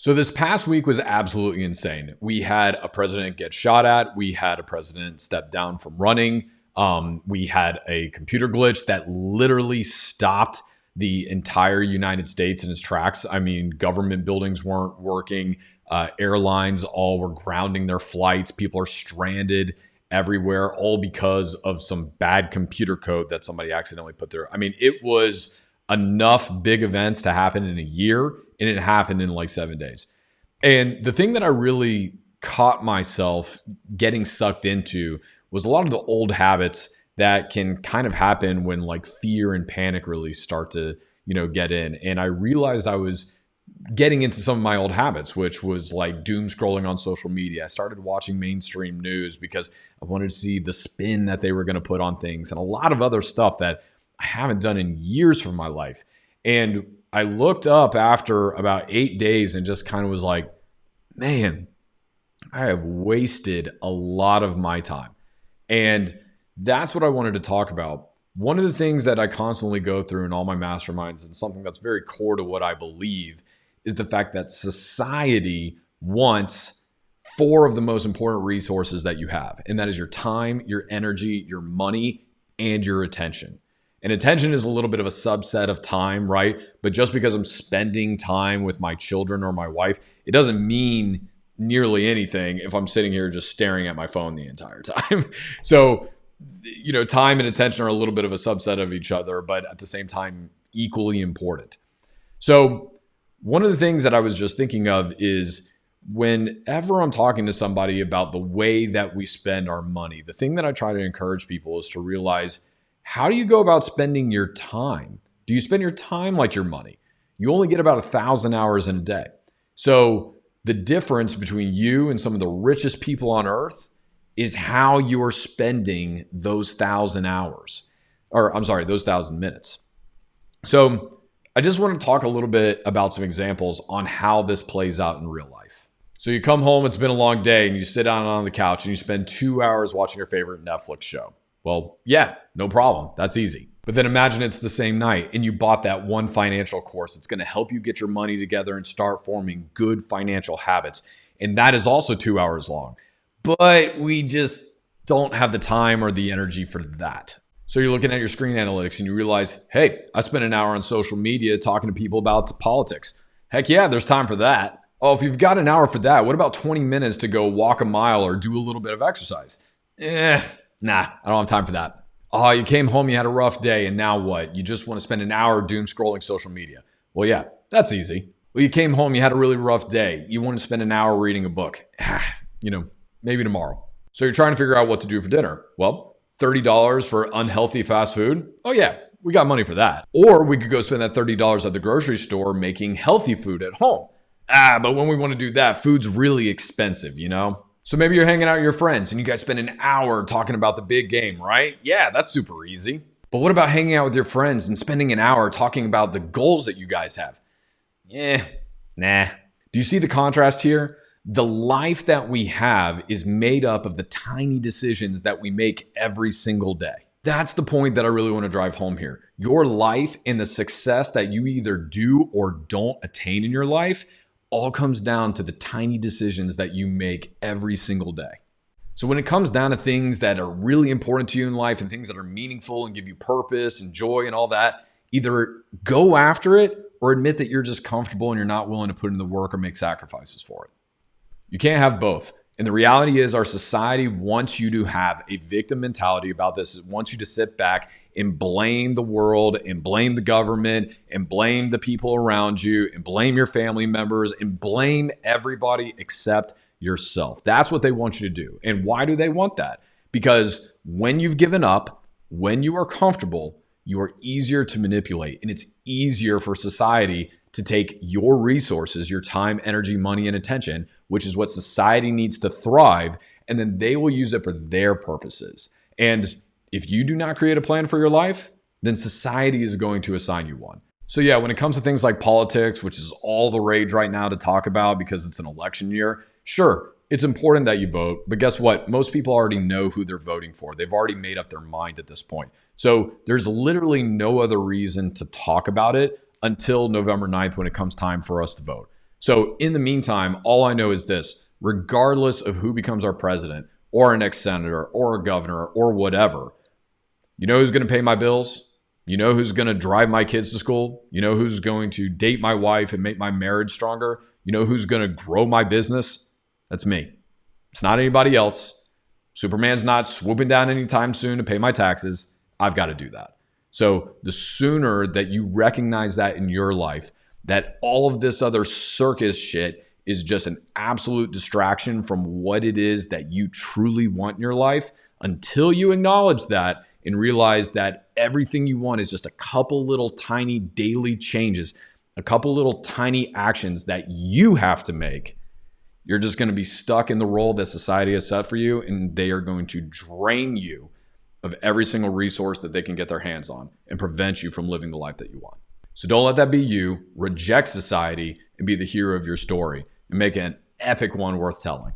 So this past week was absolutely insane. We had a president get shot at. We had a president step down from running. We had a computer glitch that literally stopped the entire United States in its tracks. I mean, government buildings weren't working. Airlines all were grounding their flights. People are stranded everywhere, all because of some bad computer code that somebody accidentally put there. I mean, it was enough big events to happen in a year, and it happened in like 7 days. And the thing that I really caught myself getting sucked into was a lot of the old habits that can kind of happen when like fear and panic really start to, get in. And I realized I was getting into some of my old habits, which was like doom scrolling on social media. I started watching mainstream news because I wanted to see the spin that they were going to put on things and a lot of other stuff that I haven't done in years from my life. And I looked up after about 8 days and just kind of was like, man, I have wasted a lot of my time. And that's what I wanted to talk about. One of the things that I constantly go through in all my masterminds, and something that's very core to what I believe, is the fact that society wants 4 of the most important resources that you have. And that is your time, your energy, your money, and your attention. And attention is a little bit of a subset of time, right? But just because I'm spending time with my children or my wife, it doesn't mean nearly anything if I'm sitting here just staring at my phone the entire time. So, time and attention are a little bit of a subset of each other, but at the same time, equally important. So one of the things that I was just thinking of is whenever I'm talking to somebody about the way that we spend our money, the thing that I try to encourage people is to realize, how do you go about spending your time? Do you spend your time like your money? You only get about 1,000 hours in a day. So the difference between you and some of the richest people on earth is how you are spending those 1,000 hours, those 1,000 minutes. So I just want to talk a little bit about some examples on how this plays out in real life. So you come home, it's been a long day, and you sit down on the couch and you spend 2 hours watching your favorite Netflix show. Well, yeah, no problem. That's easy. But then imagine it's the same night and you bought that one financial course that's going to help you get your money together and start forming good financial habits. And that is also 2 hours long. But we just don't have the time or the energy for that. So you're looking at your screen analytics and you realize, hey, I spent an hour on social media talking to people about politics. Heck yeah, there's time for that. Oh, if you've got an hour for that, what about 20 minutes to go walk a mile or do a little bit of exercise? Nah, I don't have time for that. Oh, you came home, you had a rough day, and now what? You just want to spend an hour doom scrolling social media. Well, yeah, that's easy. Well, you came home, you had a really rough day. You want to spend an hour reading a book. Maybe tomorrow. So you're trying to figure out what to do for dinner. Well, $30 for unhealthy fast food? Oh yeah, we got money for that. Or we could go spend that $30 at the grocery store making healthy food at home. But when we want to do that, food's really expensive, So maybe you're hanging out with your friends and you guys spend an hour talking about the big game, right? Yeah, that's super easy. But what about hanging out with your friends and spending an hour talking about the goals that you guys have? Nah. Do you see the contrast here? The life that we have is made up of the tiny decisions that we make every single day. That's the point that I really want to drive home here. Your life and the success that you either do or don't attain in your life all comes down to the tiny decisions that you make every single day. So when it comes down to things that are really important to you in life and things that are meaningful and give you purpose and joy and all that, either go after it or admit that you're just comfortable and you're not willing to put in the work or make sacrifices for it. You can't have both. And the reality is our society wants you to have a victim mentality about this. It wants you to sit back and blame the world and blame the government and blame the people around you and blame your family members and blame everybody except yourself. That's what they want you to do. And why do they want that? Because when you've given up, when you are comfortable, you are easier to manipulate, and it's easier for society to take your resources, your time, energy, money, and attention, which is what society needs to thrive, and then they will use it for their purposes. And if you do not create a plan for your life, then society is going to assign you one. So yeah, when it comes to things like politics, which is all the rage right now to talk about because it's an election year, sure, it's important that you vote, but guess what? Most people already know who they're voting for. They've already made up their mind at this point. So there's literally no other reason to talk about it until November 9th when it comes time for us to vote. So in the meantime, all I know is this: regardless of who becomes our president or our next senator or a governor or whatever, you know who's going to pay my bills? You know who's going to drive my kids to school? You know who's going to date my wife and make my marriage stronger? You know who's going to grow my business? That's me. It's not anybody else. Superman's not swooping down anytime soon to pay my taxes. I've got to do that. So the sooner that you recognize that in your life, that all of this other circus shit is just an absolute distraction from what it is that you truly want in your life, until you acknowledge that and realize that everything you want is just a couple little tiny daily changes, a couple little tiny actions that you have to make, you're just going to be stuck in the role that society has set for you, and they are going to drain you of every single resource that they can get their hands on and prevent you from living the life that you want. So don't let that be you. Reject society and be the hero of your story and make it an epic one worth telling.